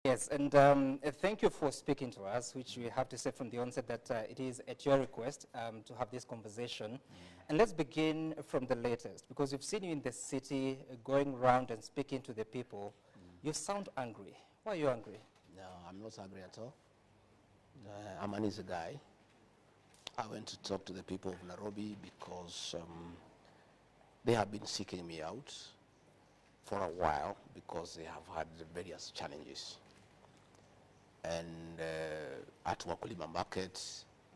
Yes, and thank you for speaking to us, which we have to say from the onset that it is at your request to have this conversation. And let's begin from the latest, because we've seen you in the city going around and speaking to the people. You sound angry. Why are you angry? No, I'm not angry at all. I'm an easy guy. I went to talk to the people of Nairobi because they have been seeking me out for a while because they have had various challenges. And at Wakulima Market,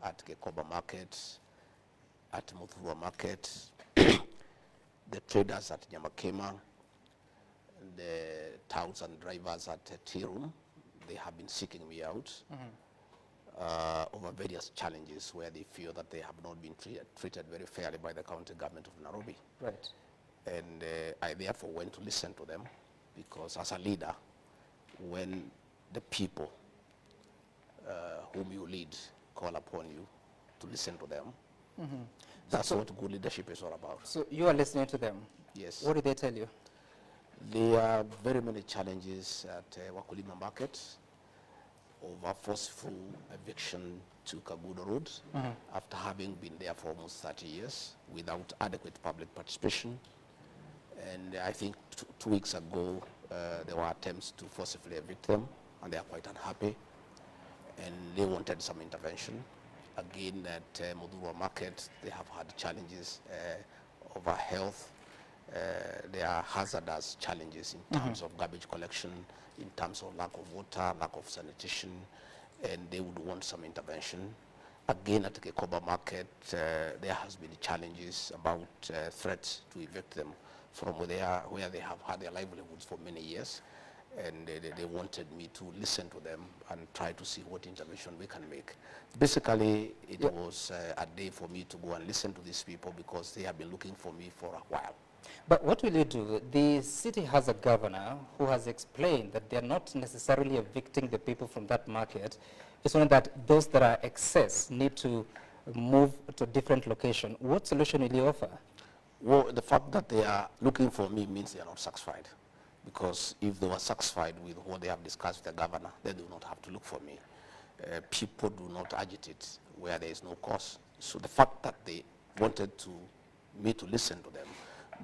at Gachagua Market, at Muthurwa Market, the traders at Nyamakema, the touts and drivers at Tirum, they have been seeking me out over various challenges where they feel that they have not been treated very fairly by the county government of Nairobi. Right. And I therefore went to listen to them because as a leader, when the people whom you lead call upon you to listen to them, that's what good leadership is all about. So you are listening to them? Yes. What did they tell you? There are very many challenges at Wakulima Market over forceful eviction to Kagudo Road after having been there for almost 30 years without adequate public participation. And I think 2 weeks ago, there were attempts to forcibly evict them, and they are quite unhappy. And they wanted some intervention. Again, at Muthurwa Market, they have had challenges over health. There are hazardous challenges in terms of garbage collection, in terms of lack of water, lack of sanitation, and they would want some intervention. Again, at the Gachagua Market, there has been challenges about threats to evict them from where they have had their livelihoods for many years. And they wanted me to listen to them and try to see what intervention we can make. Basically, it was a day for me to go and listen to these people because they have been looking for me for a while. But what will you do? The city has a governor who has explained that they're not necessarily evicting the people from that market. It's only that those that are excess need to move to a different location. What solution will you offer? Well, the fact that they are looking for me means they are not satisfied. Because if they were satisfied with what they have discussed with the governor, they do not have to look for me. People do not agitate where there is no cause. So the fact that they wanted me to listen to them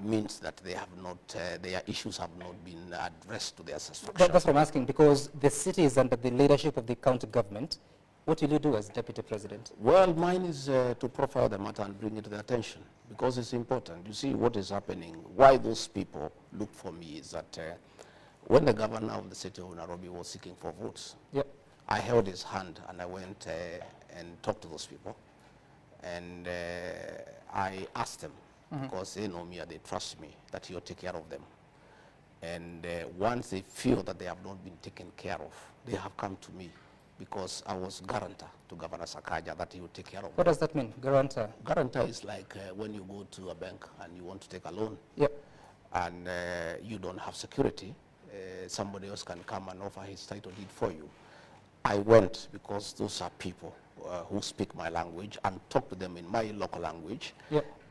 means that they have not, their issues have not been addressed to their satisfaction. That's what I'm asking, because the city is under the leadership of the county government. What will you do as deputy president? Well, mine is to profile the matter and bring it to their attention because it's important. You see what is happening. Why those people look for me is that when the governor of the city of Nairobi was seeking for votes, I held his hand and I went and talked to those people. And I asked them, because they know me and they trust me, that he'll take care of them. And once they feel that they have not been taken care of, they have come to me. Because I was guarantor to Governor Sakaja that he would take care of them. What does that mean, guarantor? Guarantor is like when you go to a bank and you want to take a loan and you don't have security, somebody else can come and offer his title deed for you. I went because those are people who speak my language and talk to them in my local language,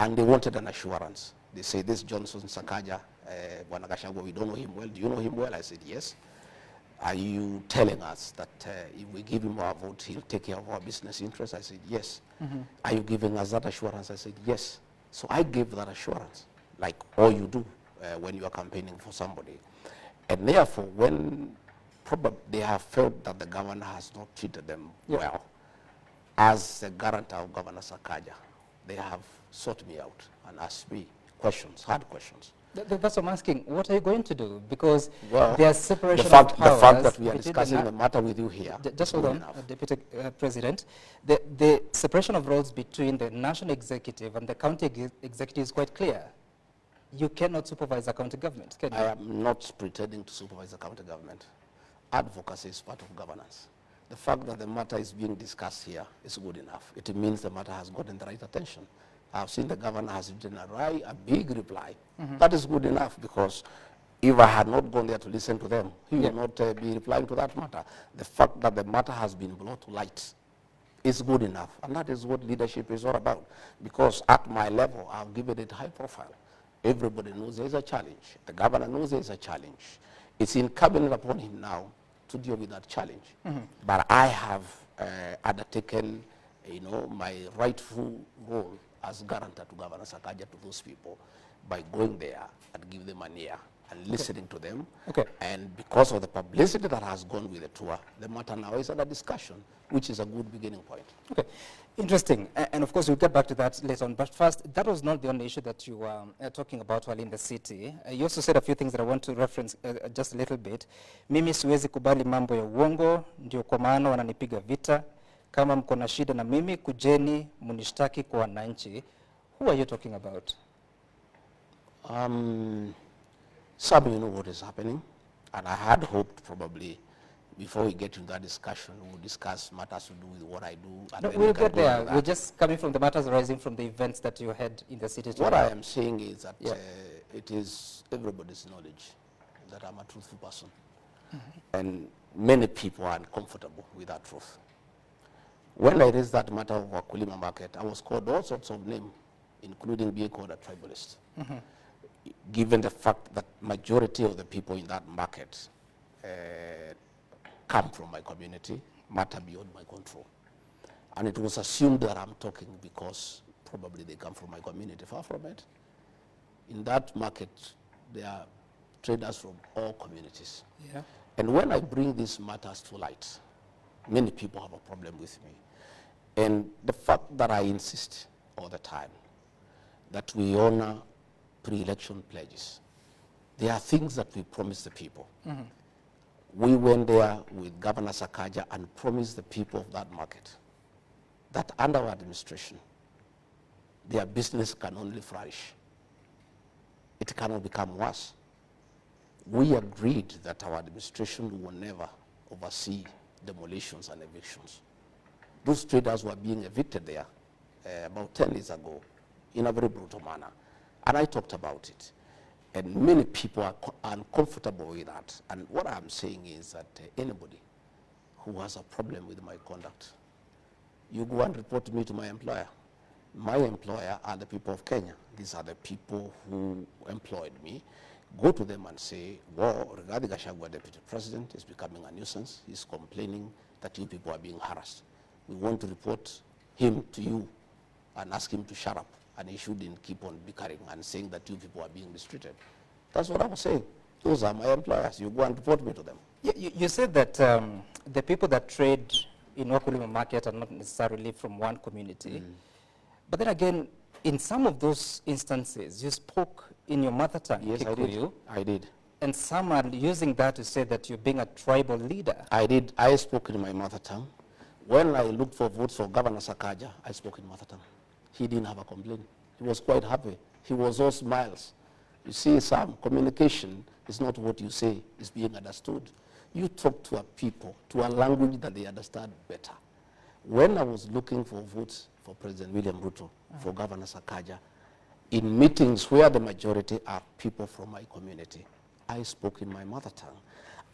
and they wanted an assurance. They say, this Johnson Sakaja, Gachagua, we don't know him well. Do you know him well? I said, yes. Are you telling us that if we give him our vote, he'll take care of our business interests? I said, yes. Are you giving us that assurance? I said, yes. So I gave that assurance, like all you do when you are campaigning for somebody. And therefore, when probably they have felt that the governor has not treated them well, as the guarantor of Governor Sakaja, they have sought me out and asked me questions, hard questions. That's what I'm asking. What are you going to do? Because well, there's separation of powers. The fact that we are discussing the matter with you here. Just hold on, Deputy President. The separation of roles between the national executive and the county executive is quite clear. You cannot supervise the county government, can you? I am not pretending to supervise the county government. Advocacy is part of governance. The fact that the matter is being discussed here is good enough. It means the matter has gotten the right attention. I've seen the governor has written a big reply. That is good enough because if I had not gone there to listen to them, he would not be replying to that matter. The fact that the matter has been brought to light is good enough. And that is what leadership is all about. Because at my level, I've given it high profile. Everybody knows there's a challenge. The governor knows there's a challenge. It's incumbent upon him now to deal with that challenge. But I have undertaken, my rightful role as guarantor to Governor Sakaja to those people by going there and give them an ear and listening to them. And because of the publicity that has gone with the tour, the matter now is under discussion, which is a good beginning point. Interesting. And of course, we'll get back to that later on. But first, that was not the only issue that you were talking about while in the city. You also said a few things that I want to reference just a little bit. Mimi siwezi kubali mambo ya uongo, ndio kwa maana wananipiga vita. Kama mko na shida na mimi, kujeni munishtaki kwa wananchi. Who are you talking about? Some of you know what is happening, and I had hoped probably before we get into that discussion, we'll discuss matters to do with what I do. And no, we'll get there. We're just coming from the matters arising from the events that you had in the city today. What I am saying is that it is everybody's knowledge that I'm a truthful person. And many people are uncomfortable with that truth. When I raised that matter of Wakulima market, I was called all sorts of names, including being called a tribalist. Given the fact that majority of the people in that market come from my community, matter beyond my control. And it was assumed that I'm talking because probably they come from my community. Far from it. In that market, there are traders from all communities. And when I bring these matters to light, many people have a problem with me. And the fact that I insist all the time that we honor pre-election pledges. There are things that we promise the people. We went there with Governor Sakaja and promised the people of that market that under our administration, their business can only flourish. It cannot become worse. We agreed that our administration will never oversee demolitions and evictions. Those traders were being evicted there about 10 years ago in a very brutal manner. And I talked about it. And many people are uncomfortable with that. And what I'm saying is that anybody who has a problem with my conduct, you go and report me to my employer. My employer are the people of Kenya. These are the people who employed me. Go to them and say, well, regarding Gachagua, Deputy President, is becoming a nuisance. He's complaining that you people are being harassed. We want to report him to you and ask him to shut up. And he shouldn't keep on bickering and saying that you people are being mistreated. That's what I was saying. Those are my employers. You go and report me to them. You said that the people that trade in Wakulima market are not necessarily from one community. But then again, in some of those instances, you spoke in your mother tongue, yes, Kikuyu. I did. And some are using that to say that you're being a tribal leader. I did. I spoke in my mother tongue. When I looked for votes for Governor Sakaja, I spoke in mother tongue. He didn't have a complaint. He was quite happy. He was all smiles. You see, some communication is not what you say, it's being understood. You talk to a people, to a language that they understand better. When I was looking for votes for President William Ruto, for Governor Sakaja, in meetings where the majority are people from my community, I spoke in my mother tongue.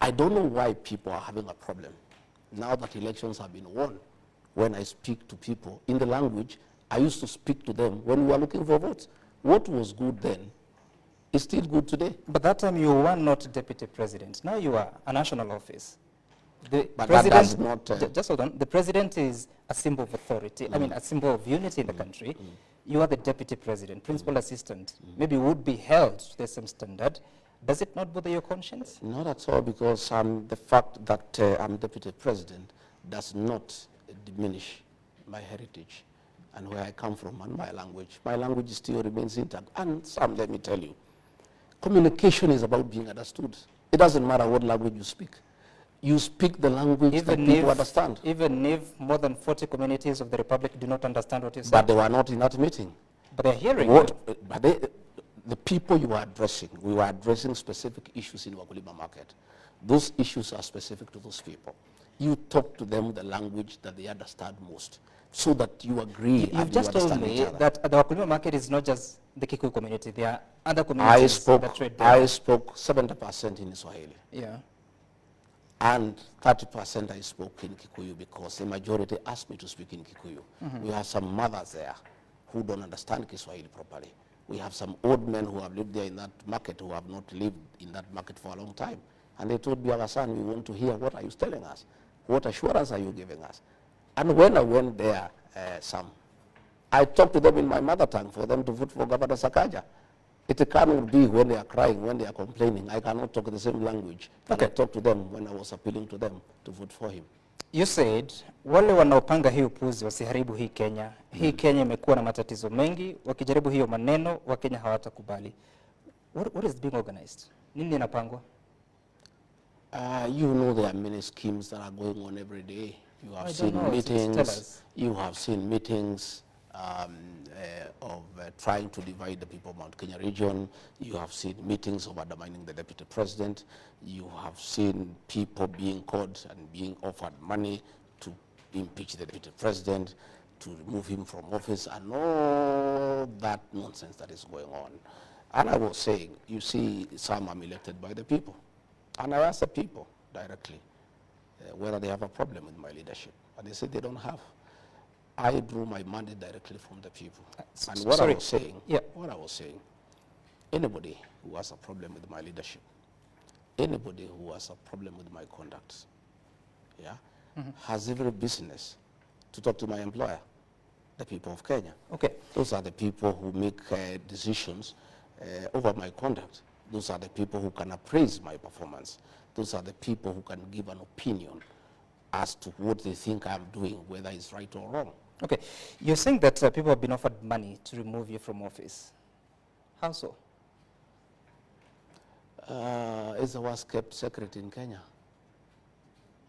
I don't know why people are having a problem now that elections have been won. When I speak to people in the language I used to speak to them when we were looking for votes. What was good then is still good today. But that time you were not deputy president. Now you are a national office. The but president, that does not... just hold on. The president is a symbol of authority. I mean, a symbol of unity in the country. You are the deputy president, principal assistant. Maybe would be held to the same standard. Does it not bother your conscience? Not at all, because the fact that I'm deputy president does not diminish my heritage and where I come from and my language. My language still remains intact. And Sam, let me tell you, communication is about being understood. It doesn't matter what language you speak. You speak the language that people understand. Even if more than 40 communities of the Republic do not understand what you say. But they were not in that meeting. But they're hearing but the people you are addressing, we were addressing specific issues in Wakulima market. Those issues are specific to those people. You talk to them the language that they understand most, so that you agree. You've just told me that the Wakulima market is not just the Kikuyu community. There are other communities that trade there. I spoke 70% in Swahili. Yeah. And 30% I spoke in Kikuyu because the majority asked me to speak in Kikuyu. We have some mothers there who don't understand Kiswahili properly. We have some old men who have lived there in that market who have not lived in that market for a long time. And they told me, our son, we want to hear what are you telling us? What assurance are you giving us? And when I went there, I talked to them in my mother tongue for them to vote for Governor Sakaja. It cannot be when they are crying, when they are complaining. I cannot talk the same language. Okay. I talked to them when I was appealing to them to vote for him. You said, wale wanaopanga hii upuzi wasiharibu hii Kenya. Hii Kenya imekuwa na matatizo mengi, wakijaribu hiyo maneno, Wakenya hawatakubali. What is being organized? Nini inapangwa? You know there are many schemes that are going on every day. You have seen meetings. You have seen meetings of trying to divide the people of Mount Kenya region. You have seen meetings of undermining the deputy president. You have seen people being caught and being offered money to impeach the deputy president, to remove him from office, and all that nonsense that is going on. And I was saying, you see, some I'm elected by the people. And I asked the people directly whether they have a problem with my leadership. And they said they don't have. I drew my mandate directly from the people. And what I was saying, anybody who has a problem with my leadership, anybody who has a problem with my conduct, has every business to talk to my employer, the people of Kenya. Okay. Those are the people who make decisions over my conduct. Those are the people who can appraise my performance. Those are the people who can give an opinion as to what they think I'm doing, whether it's right or wrong. Okay, you're saying that people have been offered money to remove you from office. How so? It's the worst kept secret in Kenya.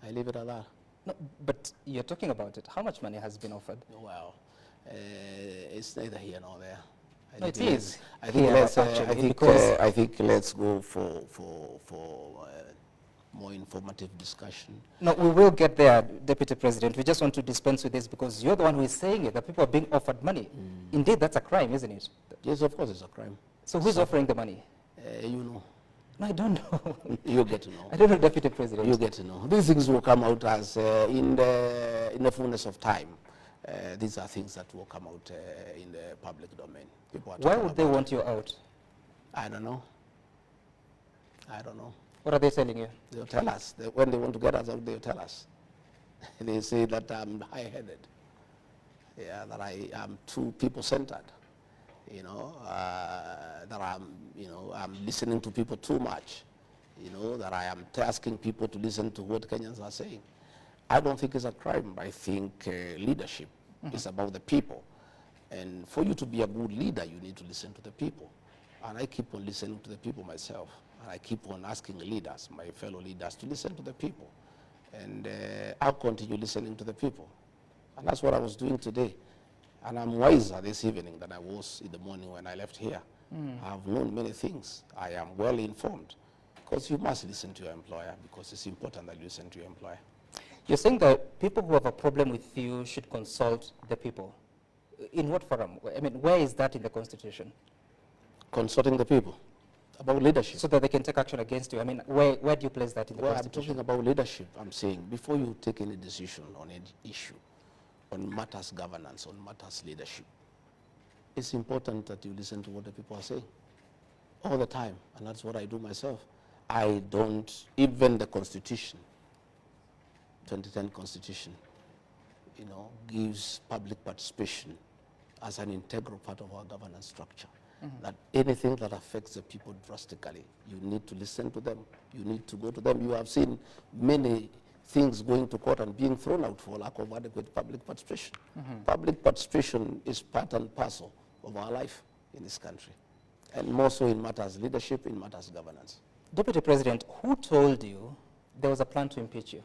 I leave it at that. No, but you're talking about it. How much money has been offered? Well, it's neither here nor there. No, it is. I think let's go for more informative discussion. No, we will get there, Deputy President. We just want to dispense with this because you're the one who is saying it, that people are being offered money. Indeed, that's a crime, isn't it? Yes, of course it's a crime. So who's offering the money? You know. No, I don't know. You get to know. I don't know, Deputy President. You get to know. These things will come out as in the fullness of time. These are things that will come out in the public domain. Why would they want you out? I don't know. I don't know. What are they telling you? They'll tell us. When they want to get us out, they'll tell us. They say that I'm high-headed. Yeah, that I am too people-centered. You know, that I'm listening to people too much. You know, that I am asking people to listen to what Kenyans are saying. I don't think it's a crime. I think leadership is about the people. And for you to be a good leader, you need to listen to the people. And I keep on listening to the people myself. And I keep on asking leaders, my fellow leaders, to listen to the people. And I'll continue listening to the people. And that's what I was doing today. And I'm wiser this evening than I was in the morning when I left here. I've known many things. I am well informed. Because you must listen to your employer, because it's important that you listen to your employer. You're saying that people who have a problem with you should consult the people. In what forum? I mean, where is that in the Constitution? Consulting the people about leadership. So that they can take action against you. I mean, where do you place that in the Constitution? I'm talking about leadership. I'm saying before you take any decision on any issue, on matters governance, on matters leadership, it's important that you listen to what the people are saying all the time. And that's what I do myself. I don't, even the Constitution, 2010 Constitution, you know, gives public participation as an integral part of our governance structure. That anything that affects the people drastically, you need to listen to them. You need to go to them. You have seen many things going to court and being thrown out for lack of adequate public participation. Public participation is part and parcel of our life in this country, and more so in matters leadership, in matters governance. Deputy President, who told you there was a plan to impeach you?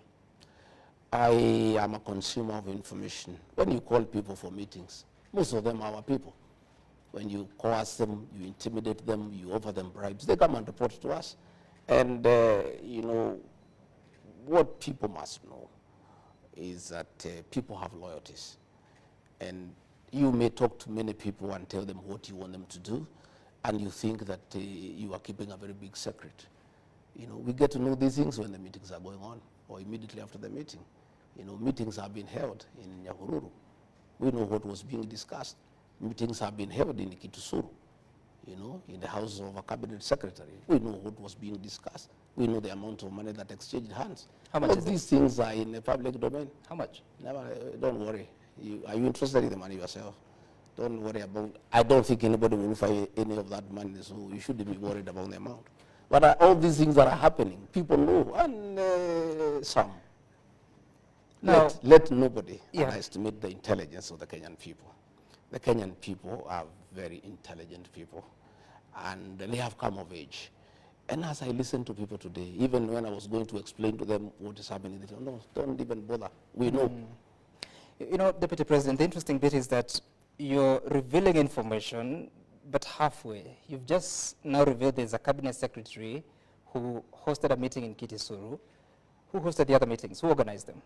I am a consumer of information. When you call people for meetings, most of them are our people. When you coerce them, you intimidate them, you offer them bribes, they come and report to us. And, you know, what people must know is that people have loyalties. And you may talk to many people and tell them what you want them to do, and you think that you are keeping a very big secret. You know, we get to know these things when the meetings are going on, or immediately after the meeting. You know, meetings have been held in Nyahururu. We know what was being discussed. Meetings have been held in Kitusuru, you know, in the house of a cabinet secretary. We know what was being discussed. We know the amount of money that exchanged hands. How much All is it? these things are in the public domain. How much? Never, don't worry. Are you interested in the money yourself? Don't worry about. I don't think anybody will find any of that money, so you shouldn't be worried about the amount. But all these things that are happening, people know, and some. Now, Let nobody underestimate the intelligence of the Kenyan people. The Kenyan people are very intelligent people, and they have come of age. And as I listen to people today, even when I was going to explain to them what is happening, they don't know, don't even bother. We know. You know, Deputy President, the interesting bit is that you're revealing information, but halfway. You've just now revealed there's a cabinet secretary who hosted a meeting in Kitisuru. Who hosted the other meetings? Who organized them?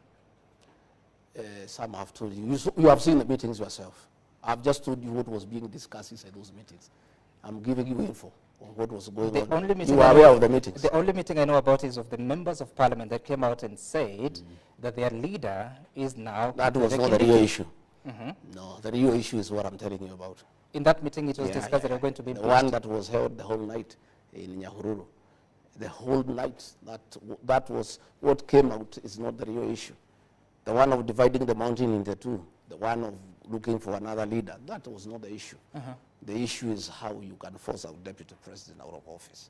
Some have told you. You have seen the meetings yourself. I've just told you what was being discussed inside those meetings. I'm giving you info on what was going on. Only meeting you are aware of the meetings. The only meeting I know about is of the members of parliament that came out and said that their leader is now... That was not the real issue. No, the real issue is what I'm telling you about. In that meeting, it was discussed that they were going to be the impeached. one that was held the whole night in Nyahururu. The whole night, that was what came out is not the real issue. The one of dividing the mountain into two, the one of looking for another leader, that was not the issue. The issue is how you can force a deputy president out of office.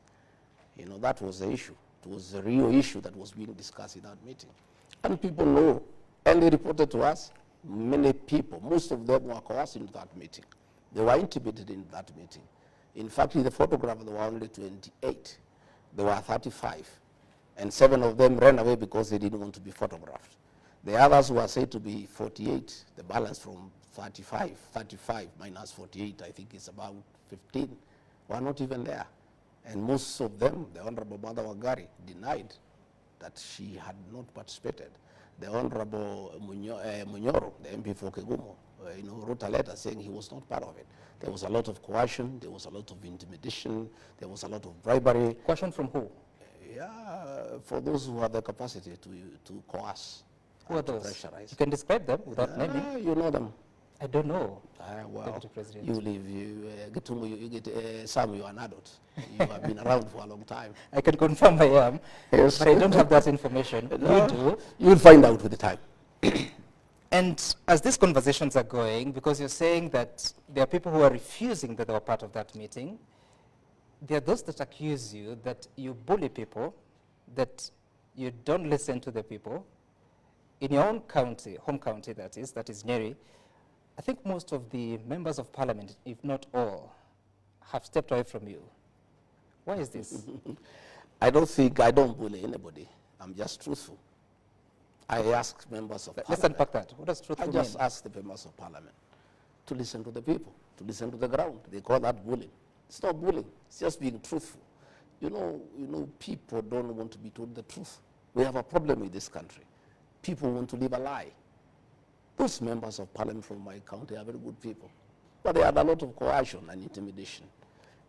You know, that was the issue. It was the real issue that was being discussed in that meeting. And people know, and they reported to us, many people, most of them were coerced into that meeting. They were intimidated in that meeting. In fact, in the photograph, there were only 28. There were 35. And 7 of them ran away because they didn't want to be photographed. The others were said to be 48. The balance from 35 minus 48, I think is about 15, were not even there. And most of them, the Honorable Mother Wangari, denied that she had not participated. The Honorable Munyoro, the MP for Kegumo, wrote a letter saying he was not part of it. There was a lot of coercion, there was a lot of intimidation, there was a lot of bribery. Coercion from who? For those who have the capacity to coerce. Who are those? Pressurize. You can describe them without naming. You know them. I don't know. Well, Deputy President. you live, you get Sam, you're an adult. You have been around for a long time. I can confirm I am, Yes. but I don't have that information. You do. You'll find out with the time. And as these conversations are going, because you're saying that there are people who are refusing that they were part of that meeting, there are those that accuse you that you bully people, that you don't listen to the people. In your own county, home county that is Nyeri, I think most of the members of parliament, if not all, have stepped away from you. Why is this? I don't bully anybody. I'm just truthful. I ask members of parliament. Let's unpack that. What does truthful I mean? just ask the members of parliament to listen to the people, to listen to the ground. They call that bullying. It's not bullying. It's just being truthful. You know, people don't want to be told the truth. We have a problem with this country. People want to live a lie. Those members of parliament from my county are very good people. But they had a lot of coercion and intimidation.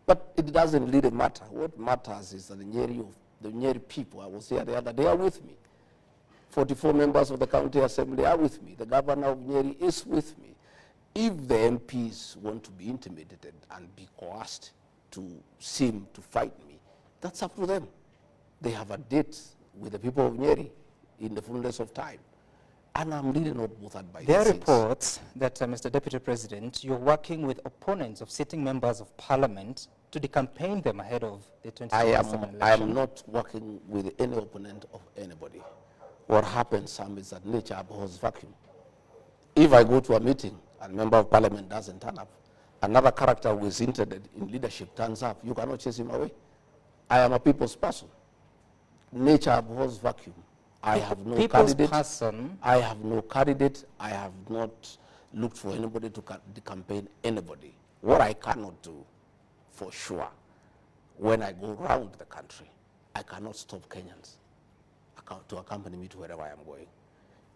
But it doesn't really matter. What matters is that the Nyeri people, I was here the other day, are with me. 44 members of the county assembly are with me. The governor of Nyeri is with me. If the MPs want to be intimidated and be coerced to seem to fight me, that's up to them. They have a date with the people of Nyeri in the fullness of time. And I'm really not bothered by There are these reports that, Mr. Deputy President, you're working with opponents of sitting members of parliament to decampaign them ahead of the 2027 election. I am not working with any opponent of anybody. What happens, Sam, is that nature abhors vacuum. If I go to a meeting and member of parliament doesn't turn up, another character who is interested in leadership turns up, you cannot chase him away. I am a people's person. Nature abhors vacuum. I have no candidate. I have no candidate. I have not looked for anybody to campaign anybody. What I cannot do, for sure, when I go around the country, I cannot stop Kenyans to accompany me to wherever I am going.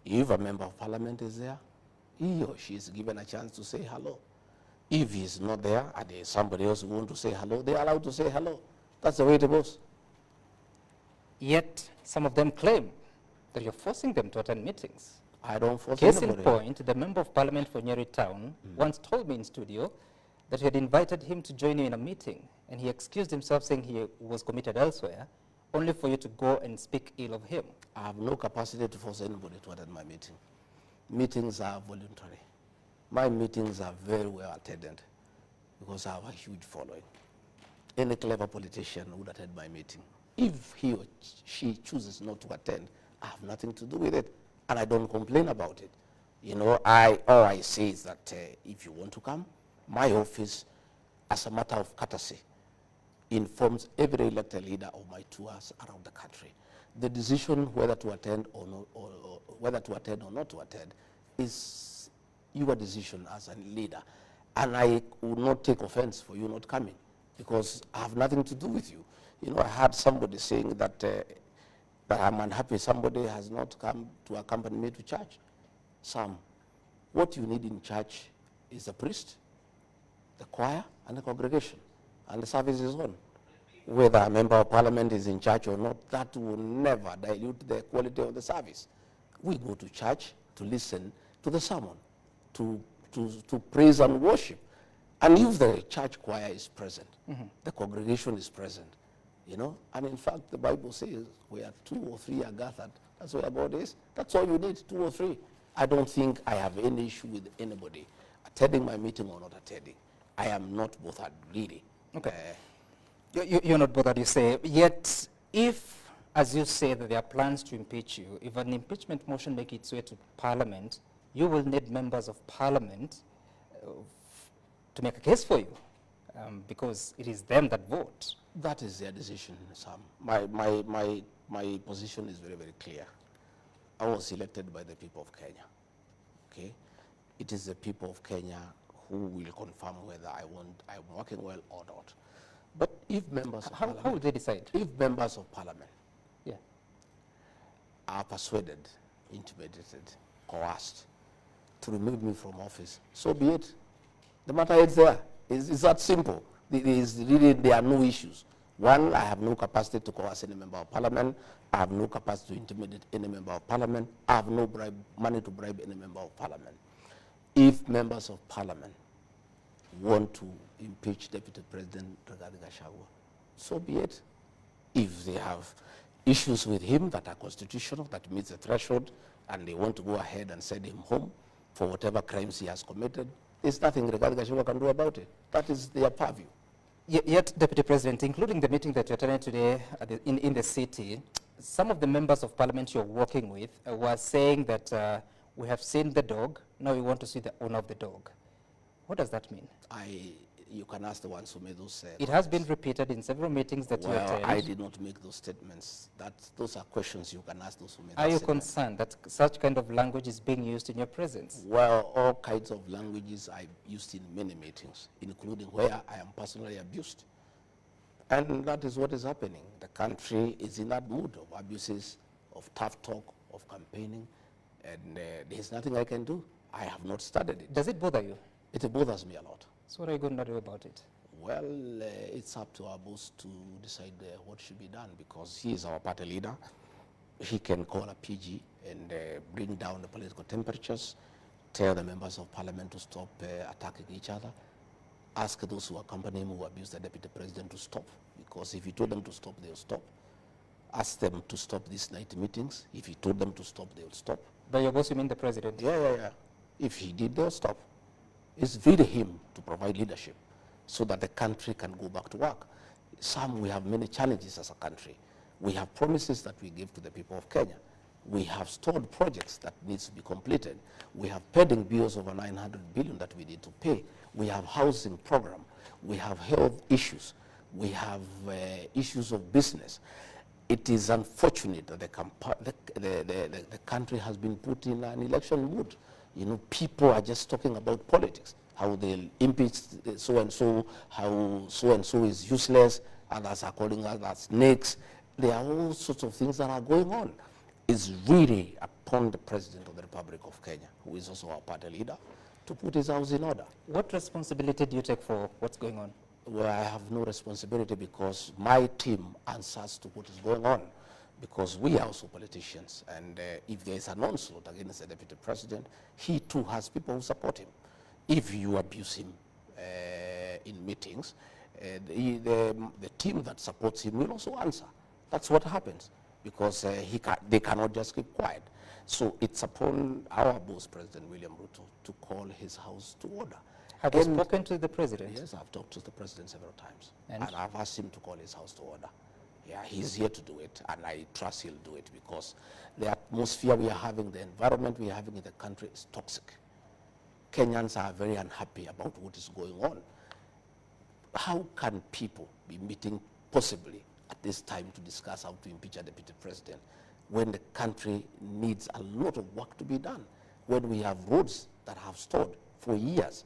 If a member of parliament is there, he or she is given a chance to say hello. If he is not there and there is somebody else who wants to say hello, they are allowed to say hello. That's the way it goes. Yet, some of them claim that you're forcing them to attend meetings. I don't force Case anybody. in point, the member of parliament for Nyeri Town once told me in studio that you had invited him to join you in a meeting, and he excused himself saying he was committed elsewhere, only for you to go and speak ill of him? I have no capacity to force anybody to attend my meeting. Meetings are voluntary. My meetings are very well attended because I have a huge following. Any clever politician would attend my meeting. If he or she chooses not to attend, I have nothing to do with it, and I don't complain about it. You know, all I say is that if you want to come, my office, as a matter of courtesy, informs every elected leader of my tours around the country. The decision whether to attend or not, or whether to attend or not to attend, is your decision as a leader, and I would not take offense for you not coming, because I have nothing to do with you. You know, I heard somebody saying that that I'm unhappy somebody has not come to accompany me to church. Sam, what you need in church is a priest, the choir, and the congregation, and the service is on. Whether a member of parliament is in church or not, that will never dilute the quality of the service. We go to church to listen to the sermon, to praise and worship. And if the church choir is present, the congregation is present, you know, and in fact, the Bible says where 2 or 3 are gathered, that's where God is. That's all you need, 2 or 3. I don't think I have any issue with anybody attending my meeting or not attending. I am not bothered, really. Okay. You're not bothered, you say. Yet, if, as you say, that there are plans to impeach you, if an impeachment motion makes its way to Parliament, you will need members of Parliament to make a case for you, because it is them that vote. That is their decision, Sam. My position is very, very clear. I was elected by the people of Kenya, okay? It is the people of Kenya who will confirm whether I'm working well or not. But if members of Parliament... How will they decide? If members of Parliament Yeah. are persuaded, intimidated, coerced to remove me from office, so be it. The matter is there. It's that simple. There are no issues. One, I have no capacity to coerce any member of Parliament. I have no capacity to intimidate any member of Parliament. I have no money to bribe any member of Parliament. If members of Parliament want to impeach Deputy President Gachagua, so be it. If they have issues with him that are constitutional, that meets the threshold, and they want to go ahead and send him home for whatever crimes he has committed, there's nothing Gachagua can do about it. That is their purview. Yet, Deputy President, including the meeting that you're attending today in the city, some of the members of Parliament you're working with were saying that we have seen the dog, now we want to see the owner of the dog. What does that mean? You can ask the ones who made those It has been repeated in several meetings that you attend. I did not make those statements. Those are questions you can ask those who made Are you statements. concerned that such kind of language is being used in your presence? Well, all kinds of languages I used in many meetings, including where I am personally abused. And that is what is happening. The country is in that mood of abuses, of tough talk, of campaigning, and there's nothing I can do. I have not studied it. Does it bother you? It bothers me a lot. So what are you going to do about it? Well, it's up to our boss to decide what should be done, because he is our party leader. He can call a PG and bring down the political temperatures, tell the members of Parliament to stop attacking each other, ask those who accompany him who abuse the Deputy President to stop, because if he told them to stop, they'll stop. Ask them to stop these night meetings. If he told them to stop, they'll stop. By your boss, you mean the President? Yeah. If he did, they'll stop. It's really him to provide leadership so that the country can go back to work. We have many challenges as a country. We have promises that we give to the people of Kenya. We have stored projects that needs to be completed. We have pending bills over 900 billion that we need to pay. We have housing program. We have health issues. We have issues of business. It is unfortunate that the country has been put in an election mood. You know, people are just talking about politics, how they'll impeach so-and-so, how so-and-so is useless, others are calling us snakes. There are all sorts of things that are going on. It's really upon the President of the Republic of Kenya, who is also our party leader, to put his house in order. What responsibility do you take for what's going on? Well, I have no responsibility because my team answers to what is going on, because we are also politicians, and if there is an onslaught against the Deputy President, he too has people who support him. If you abuse him in meetings, the team that supports him will also answer. That's what happens, because they cannot just keep quiet. So it's upon our boss, President William Ruto, to call his house to order. Have you spoken to the president? Yes, I've talked to the president several times. And I've asked him to call his house to order. Yeah, he's here to do it, and I trust he'll do it, because the atmosphere we are having, the environment we are having in the country is toxic. Kenyans are very unhappy about what is going on. How can people be meeting possibly at this time to discuss how to impeach a deputy president when the country needs a lot of work to be done, when we have roads that have stalled for years,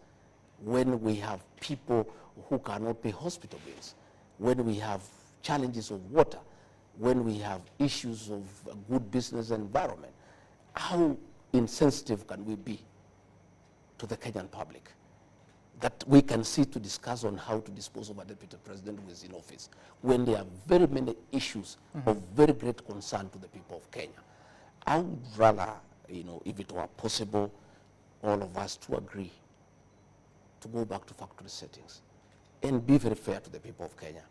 when we have people who cannot pay hospital bills, when we have challenges of water, when we have issues of a good business environment? How insensitive can we be to the Kenyan public that we can sit to discuss on how to dispose of a deputy president who is in office when there are very many issues of very great concern to the people of Kenya? I would rather, if it were possible, all of us to agree to go back to factory settings and be very fair to the people of Kenya.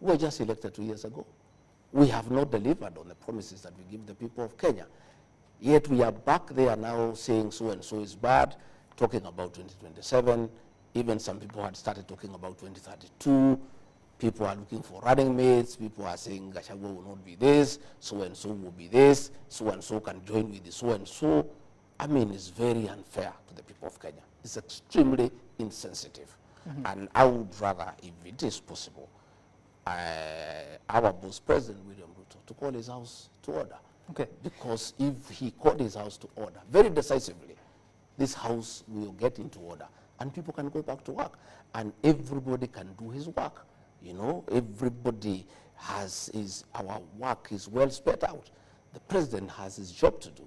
We were just elected 2 years ago. We have not delivered on the promises that we give the people of Kenya. Yet we are back there now saying so-and-so is bad, talking about 2027. Even some people had started talking about 2032. People are looking for running mates. People are saying Gachagua will not be this, so-and-so will be this, so-and-so can join with the so-and-so. I mean, it's very unfair to the people of Kenya. It's extremely insensitive. And I would rather, if it is possible, our boss, President William Ruto, to call his house to order. Okay. Because if he called his house to order very decisively, this house will get into order and people can go back to work and everybody can do his work. Everybody has our work is well spread out. The president has his job to do.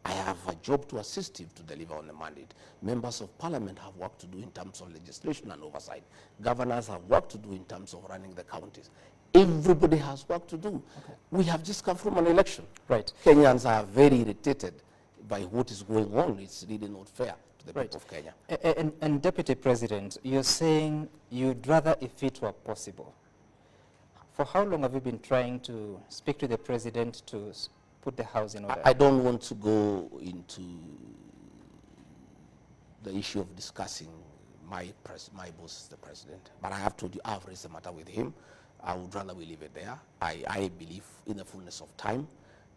I have a job to assist him to deliver on the mandate. Members of parliament have work to do in terms of legislation and oversight. Governors have work to do in terms of running the counties. Everybody has work to do. Okay. We have just come from an election. Right. Kenyans are very irritated by what is going on. It's really not fair to the people of Kenya. And Deputy President, you're saying you'd rather if it were possible. For how long have you been trying to speak to the president to put the house in order? I don't want to go into the issue of discussing my boss, the president, but I have told you I've raised the matter with him. I would rather we leave it there. I believe in the fullness of time,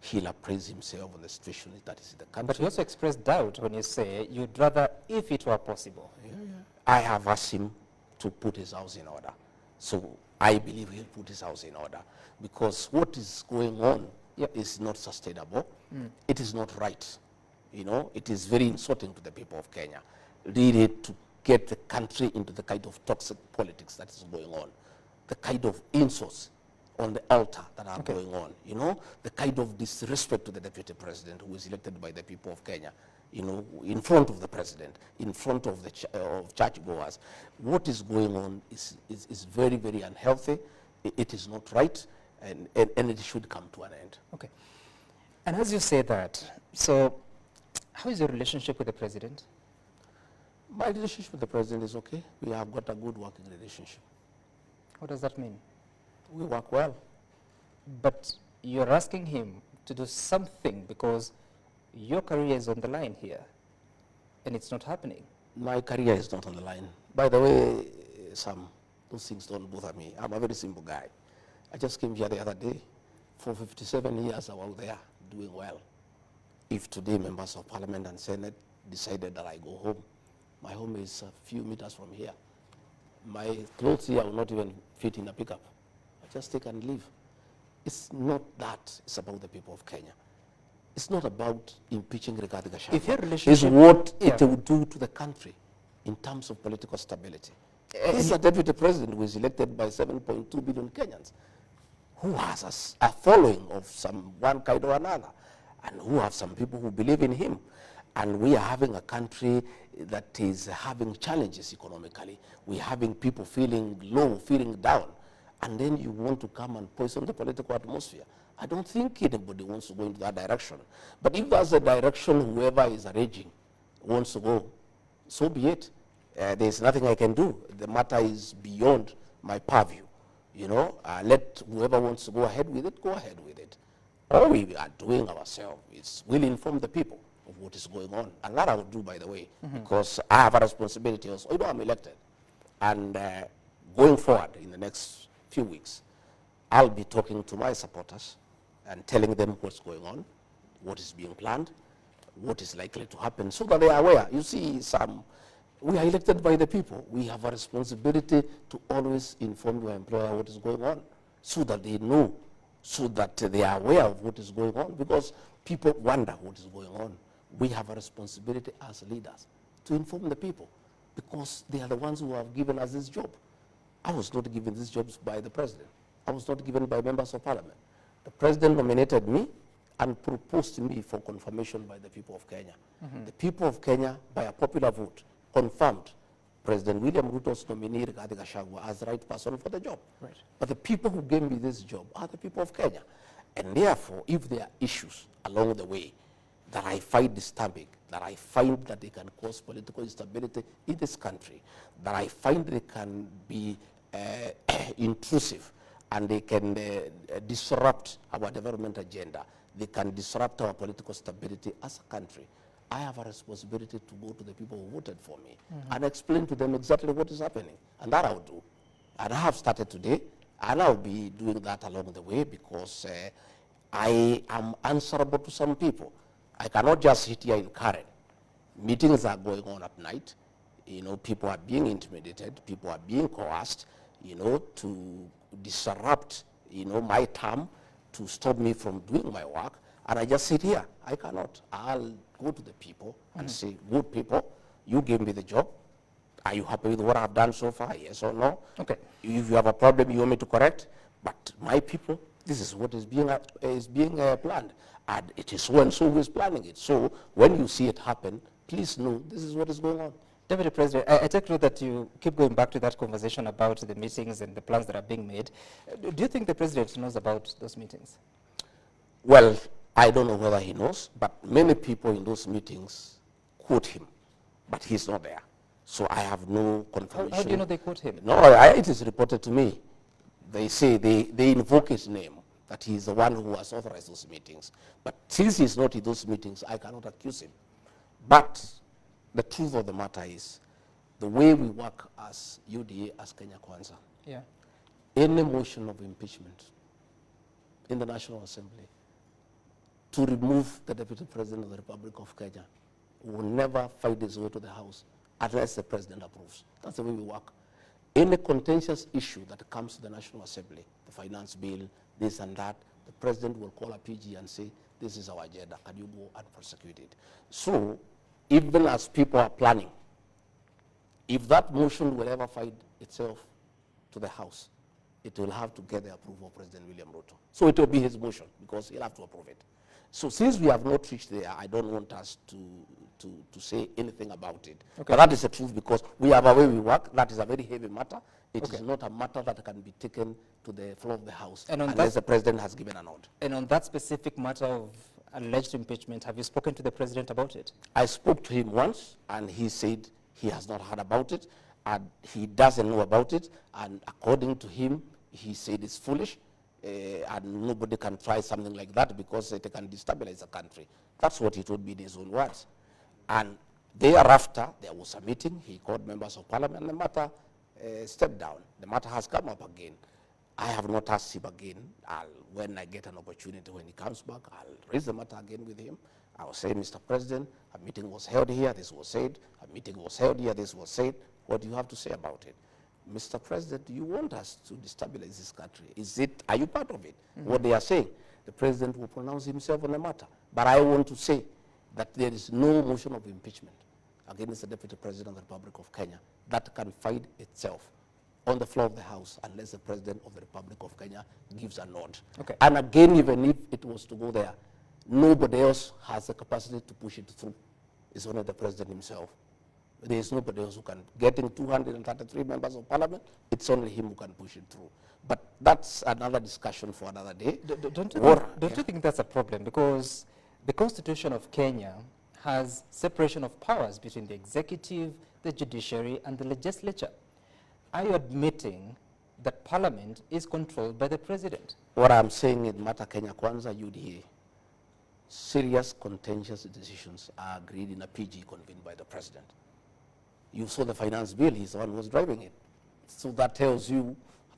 he'll appraise himself on the situation that is in the country. But you also expressed doubt when you say you'd rather if it were possible. Yeah. I have asked him to put his house in order. So I believe he'll put his house in order, because what is going on is not sustainable. It is not right. It is very insulting to the people of Kenya, really, to get the country into the kind of toxic politics that is going on, the kind of insults on the altar that are going on, the kind of disrespect to the deputy president who is elected by the people of Kenya, in front of the president, in front of the churchgoers. What is going on is very, very unhealthy. It is not right, and it should come to an end. Okay. And as you say that, so how is your relationship with the president? My relationship with the president is okay. We have got a good working relationship. What does that mean? We work well. But you're asking him to do something because your career is on the line here, and it's not happening. My career is not on the line. By the way, Sam, those things don't bother me. I'm a very simple guy. I just came here the other day. For 57 years, I was there doing well. If today members of parliament and senate decided that I go home, my home is a few meters from here. My clothes here will not even fit in a pickup. I just take and leave. It's not that. It's about the people of Kenya. It's not about impeaching Rigathi Gachagua. If your relationship is what it will do to the country in terms of political stability. This is a deputy president who is elected by 7.2 billion Kenyans, who has a following of one kind or another, and who have some people who believe in him. And we are having a country that is having challenges economically. We're having people feeling low, feeling down. And then you want to come and poison the political atmosphere. I don't think anybody wants to go into that direction. But if that's the direction whoever is arranging wants to go, so be it. There's nothing I can do. The matter is beyond my purview. You know, let whoever wants to go ahead with it, go ahead with it. All we are doing ourselves is we'll inform the people of what is going on. And that I will do, by the way, because I have a responsibility also. You know, I'm elected. And going forward in the next few weeks, I'll be talking to my supporters and telling them what's going on, what is being planned, what is likely to happen, so that they are aware. You see, we are elected by the people. We have a responsibility to always inform your employer what is going on, so that they know, so that they are aware of what is going on, because people wonder what is going on. We have a responsibility as leaders to inform the people, because they are the ones who have given us this job. I was not given these jobs by the president. I was not given by members of parliament. The president nominated me and proposed to me for confirmation by the people of Kenya. The people of Kenya, by a popular vote, confirmed President William Ruto's nominee, Gachagua, as the right person for the job. Right. But the people who gave me this job are the people of Kenya. And therefore, if there are issues along the way that I find disturbing, that I find that they can cause political instability in this country, that I find they can be intrusive, and they can disrupt our development agenda, they can disrupt our political stability as a country, I have a responsibility to go to the people who voted for me and explain to them exactly what is happening. And that I'll do. And I have started today, and I'll be doing that along the way, because I am answerable to some people. I cannot just sit here in Karen. Meetings are going on at night. You know, people are being intimidated, people are being coerced, you know, to disrupt, you know, my term, to stop me from doing my work. And I just sit here. I cannot. I'll go to the people and say, good people, you gave me the job. Are you happy with what I've done so far? Yes or no? Okay. If you have a problem you want me to correct, but my people, this is what is being planned. And it is so and so who is planning it. So when you see it happen, please know this is what is going on. Deputy President, I take note that you keep going back to that conversation about the meetings and the plans that are being made. Do you think the President knows about those meetings? Well, I don't know whether he knows, but many people in those meetings quote him, but he's not there. So I have no confirmation. How do you know they quote him? No, it is reported to me. They say they invoke his name, that he is the one who has authorized those meetings. But since he's not in those meetings, I cannot accuse him. But the truth of the matter is, the way we work as UDA, as Kenya Kwanza, any motion of impeachment in the National Assembly to remove the Deputy President of the Republic of Kenya will never find its way to the House unless the President approves. That's the way we work. Any contentious issue that comes to the National Assembly, the finance bill, this and that, the President will call a PG and say, this is our agenda, can you go and prosecute it? So, even as people are planning, if that motion will ever find itself to the House, it will have to get the approval of President William Ruto. So it will be his motion, because he'll have to approve it. So since we have not reached there, I don't want us to say anything about it. Okay. But that is the truth, because we have a way we work. That is a very heavy matter. It is not a matter that can be taken to the floor of the House unless the President has given a nod. And on that specific matter of alleged impeachment, have you spoken to the President about it? I spoke to him once, and he said he has not heard about it, and he doesn't know about it, and according to him, he said it's foolish, and nobody can try something like that because it can destabilize the country. That's what he told me in his own words. And thereafter, there was a meeting. He called members of parliament, and the matter stepped down. The matter has come up again. I have not asked him again. When I get an opportunity, when he comes back, I'll raise the matter again with him. I'll say, Mr. President, a meeting was held here, this was said. A meeting was held here, this was said. What do you have to say about it? Mr. President, do you want us to destabilize this country? Are you part of it? What they are saying, the President will pronounce himself on the matter. But I want to say that there is no motion of impeachment against the Deputy President of the Republic of Kenya that can find itself on the floor of the House unless the President of the Republic of Kenya gives a nod. Okay. And again, even if it was to go there, nobody else has the capacity to push it through. It's only the President himself. There is nobody else who can. Getting 233 members of parliament, it's only him who can push it through. But that's another discussion for another day. Don't you think that's a problem? Because the Constitution of Kenya has separation of powers between the executive, the judiciary, and the legislature. Are you admitting that Parliament is controlled by the President? What I'm saying in Mata Kenya Kwanza, UDA, serious contentious decisions are agreed in a PG convened by the President. You saw the finance bill, he's the one who was driving it. So that tells you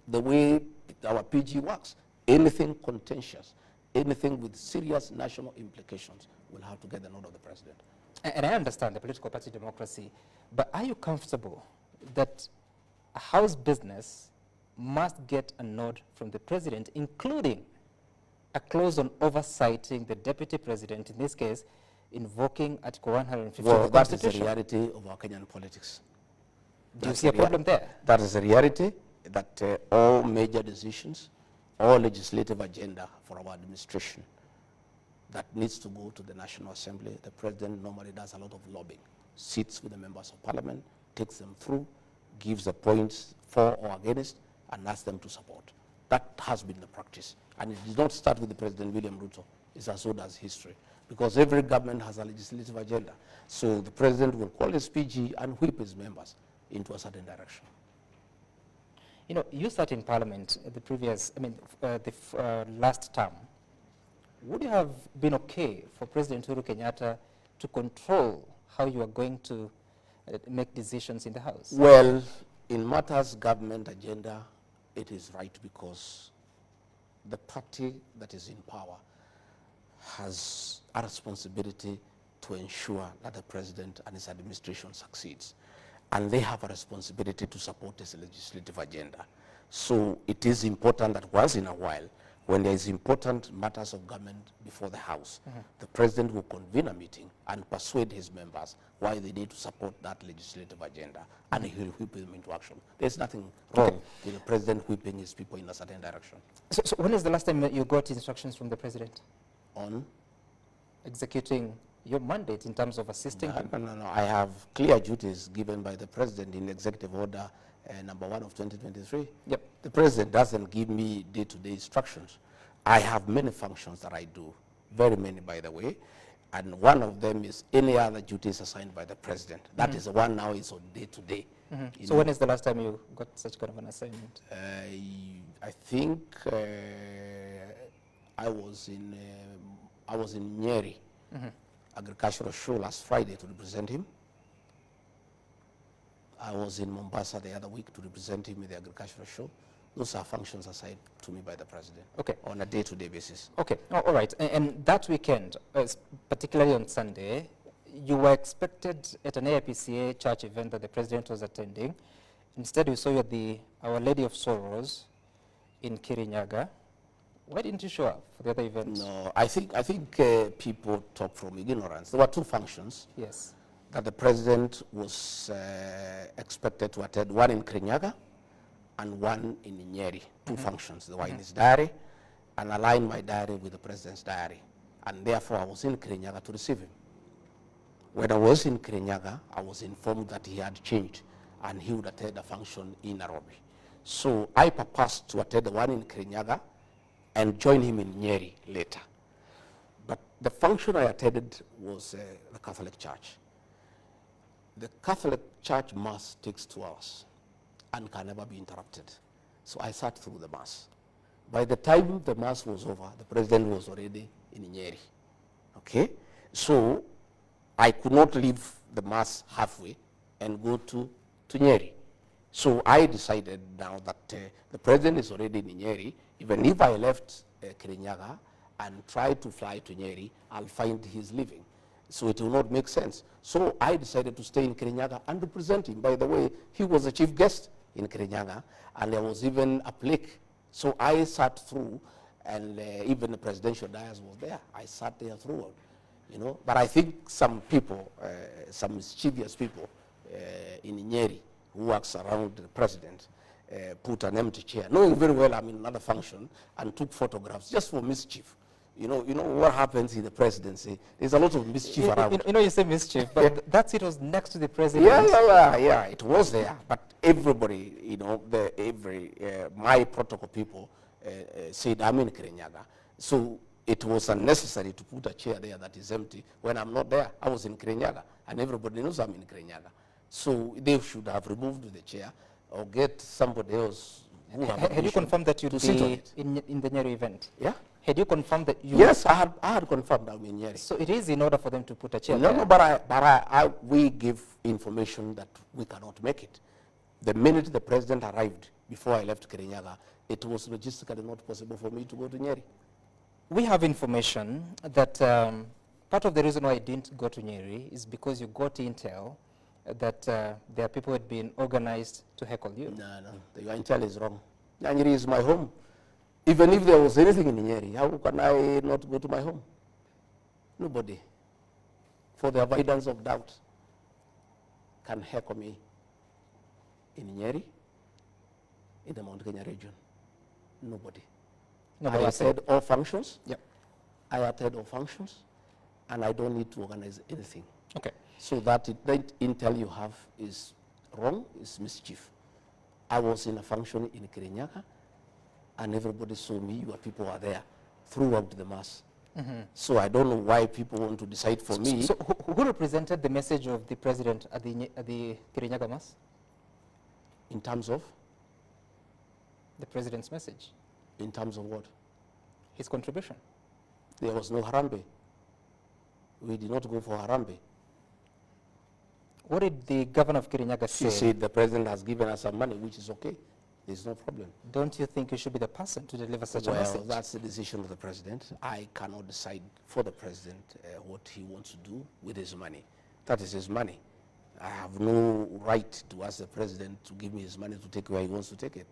the way our PG works. Anything contentious, anything with serious national implications will have to get the nod of the President. And I understand the political party democracy, but are you comfortable that a House business must get a nod from the President, including a clause on oversighting the Deputy President, in this case, invoking Article 150 Well, of the that is the Constitution? reality of our Kenyan politics. Do you see a problem there? That is the reality, that all major decisions, all legislative agenda for our administration that needs to go to the National Assembly, the President normally does a lot of lobbying, sits with the members of Parliament, takes them through, gives the points for or against, and asks them to support. That has been the practice. And it did not start with the President William Ruto. It's as old as history. Because every government has a legislative agenda. So the President will call his PG and whip his members into a certain direction. You know, you sat in Parliament the previous, last term. Would you have been okay for President Uhuru Kenyatta to control how you are going to make decisions in the House? Well, in matters government agenda, it is right because the party that is in power has a responsibility to ensure that the President and his administration succeeds. And they have a responsibility to support this legislative agenda. So it is important that once in a while, when there is important matters of government before the House, the President will convene a meeting and persuade his members why they need to support that legislative agenda, and he will whip them into action. There's nothing wrong with the President whipping his people in a certain direction. So when is the last time you got instructions from the President On? executing your mandate in terms of assisting him? No. I have clear duties given by the President in Executive Order number 1 of 2023. Yep. The President doesn't give me day-to-day instructions. I have many functions that I do, very many, by the way, and one of them is any other duties assigned by the President. That is the one now is on day-to-day. So when is the last time you got such kind of an assignment? I think I was in Nyeri agricultural show last Friday to represent him. I was in Mombasa the other week to represent him in the agricultural show. Those are functions assigned to me by the President on a day-to-day basis. Okay, all right. And that weekend, particularly on Sunday, you were expected at an AIPCA church event that the President was attending. Instead, we saw you at the Our Lady of Sorrows in Kirinyaga. Why didn't you show up for the other events? No, I think people talk from ignorance. There were two functions. Yes. That the President was expected to attend, one in Kirinyaga and one in Nyeri. Two functions. They were in his diary, and aligned my diary with the President's diary. And therefore, I was in Kirinyaga to receive him. When I was in Kirinyaga, I was informed that he had changed and he would attend a function in Nairobi. So I purposed to attend the one in Kirinyaga and join him in Nyeri later. But the function I attended was the Catholic Church. The Catholic Church Mass takes 2 hours and can never be interrupted. So I sat through the Mass. By the time the Mass was over, the President was already in Nyeri. Okay? So I could not leave the Mass halfway and go to Nyeri. So I decided now that the President is already in Nyeri. Even if I left Kirinyaga and tried to fly to Nyeri, I'll find he's leaving. So it will not make sense. So I decided to stay in Kirinyaga and represent him. By the way, he was the chief guest in Kirinyaga, and there was even a plaque. So I sat through, and even the presidential dais was there. I sat there through, you know. But I think some people, some mischievous people in Nyeri who works around the president, put an empty chair, knowing very well I'm in another function, and took photographs just for mischief. You know what happens in the presidency. There's a lot of mischief around. You say mischief, but that seat was next to the president. Yeah, it was there. But everybody, my protocol people said I'm in Kirinyaga. So it was unnecessary to put a chair there that is empty when I'm not there. I was in Kirinyaga, and everybody knows I'm in Kirinyaga. So they should have removed the chair or get somebody else who have Had you admission confirmed that you'd to sit on be it. in the Nyeri event? Yeah? Had you confirmed that you... Yes, I had confirmed I'm in Nyeri. So it is in order for them to put a chair No, there. no, but we give information that we cannot make it. The minute the president arrived, before I left Kirinyaga, it was logistically not possible for me to go to Nyeri. We have information that part of the reason why I didn't go to Nyeri is because you got intel that there are people who had been organized to heckle you. No, your intel is wrong. Nyeri is my home. Even if there was anything in Nyeri, how can I not go to my home? Nobody, for the avoidance of doubt, can heckle me in Nyeri, in the Mount Kenya region. Nobody. I attend all functions. Yep. I attend all functions, and I don't need to organize anything. Okay. So that intel you have is wrong, is mischief. I was in a function in Kirinyaga, and everybody saw me, your people are there throughout the mass. So I don't know why people want to decide for me. So who represented the message of the president at the Kirinyaga mass? In terms of? The president's message. In terms of what? His contribution. There was no Harambe. We did not go for Harambe. What did the governor of Kirinyaga say? She said the president has given us some money, which is okay. There's no problem. Don't you think you should be the person to deliver such a message? Well, that's the decision of the president. I cannot decide for the president what he wants to do with his money. That is his money. I have no right to ask the president to give me his money to take where he wants to take it.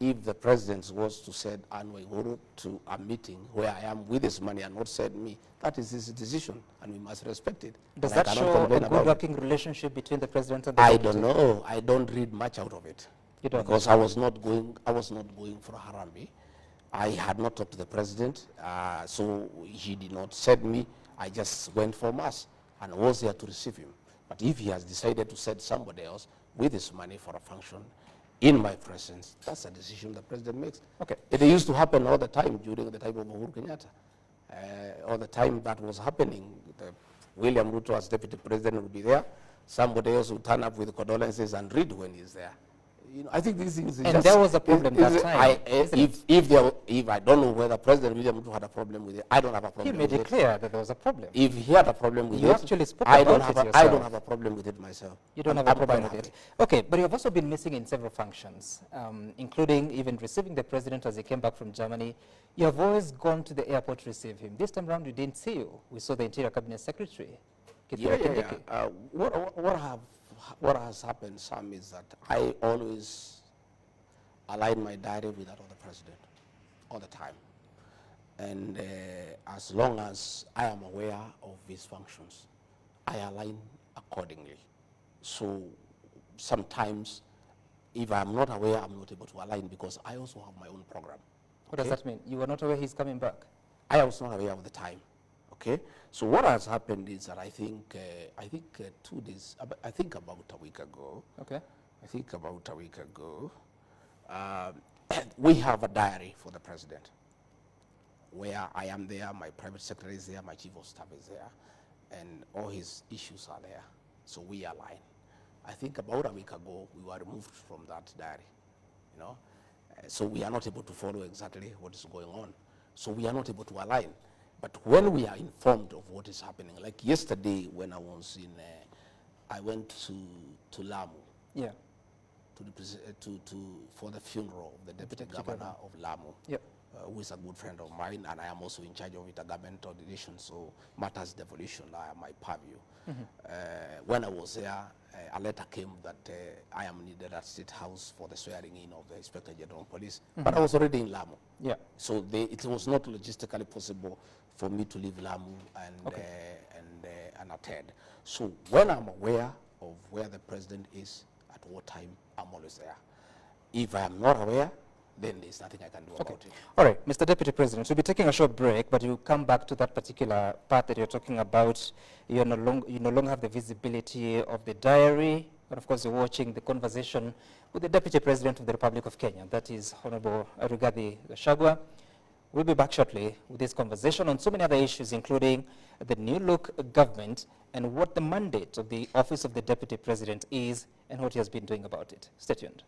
If the president was to send Anwar Iguru to a meeting where I am with his money and not send me, that is his decision, and we must respect it. Does that show a good working relationship between the president and the I deputy? don't know. I don't read much out of it. You don't? Because I was not going for Harambe. I had not talked to the president, so he did not send me. I just went for mass and was there to receive him. But if he has decided to send somebody else with his money for a function in my presence, that's a decision the president makes. Okay. It used to happen all the time during the time of Uhuru Kenyatta. All the time that was happening, William Ruto as deputy president would be there. Somebody else would turn up with condolences and read when he's there. You know, I think these things. And there was a problem that time. If I don't know whether President William Ruto had a problem with it, I don't have a problem. He made it clear that there was a problem. If he had a problem with it, you actually spoke about it yourself. I don't have a problem with it myself. You don't have a problem with it. Okay, but you have also been missing in several functions, including even receiving the president as he came back from Germany. You have always gone to the airport to receive him. This time around, we didn't see you. We saw the Interior Cabinet Secretary. What has happened, Sam, is that I always align my diary with that of the president all the time. And as long as I am aware of his functions, I align accordingly. So sometimes, if I'm not aware, I'm not able to align because I also have my own program. What does that mean? You were not aware he's coming back? I was not aware of the time. Okay, so what has happened is that I think 2 days, I think about a week ago. Okay. I think about a week ago, we have a diary for the president, where I am there, my private secretary is there, my chief of staff is there, and all his issues are there. So we align. I think about a week ago we were removed from that diary, you know, so we are not able to follow exactly what is going on. So we are not able to align. But when we are informed of what is happening, like yesterday when I was in, I went to Lamu. Yeah. For the funeral of the deputy governor of Lamu, yep. Who is a good friend of mine, and I am also in charge of intergovernmental relations, so matters devolution are my purview. When I was there, a letter came that I am needed at Stethouse for the swearing in of the Inspector General of Police, but I was already in Lamu. Yeah. So it was not logistically possible for me to leave Lamu and attend. So when I'm aware of where the president is at what time, I'm always there. If I am not aware, then there's nothing I can do about it. All right, Mr. Deputy President, we'll be taking a short break, but you come back to that particular part that you're talking about. You no longer have the visibility of the diary, but of course you're watching the conversation with the Deputy President of the Republic of Kenya, that is Honorable Rigathi Gachagua. We'll be back shortly with this conversation on so many other issues, including the new look government and what the mandate of the Office of the Deputy President is and what he has been doing about it. Stay tuned.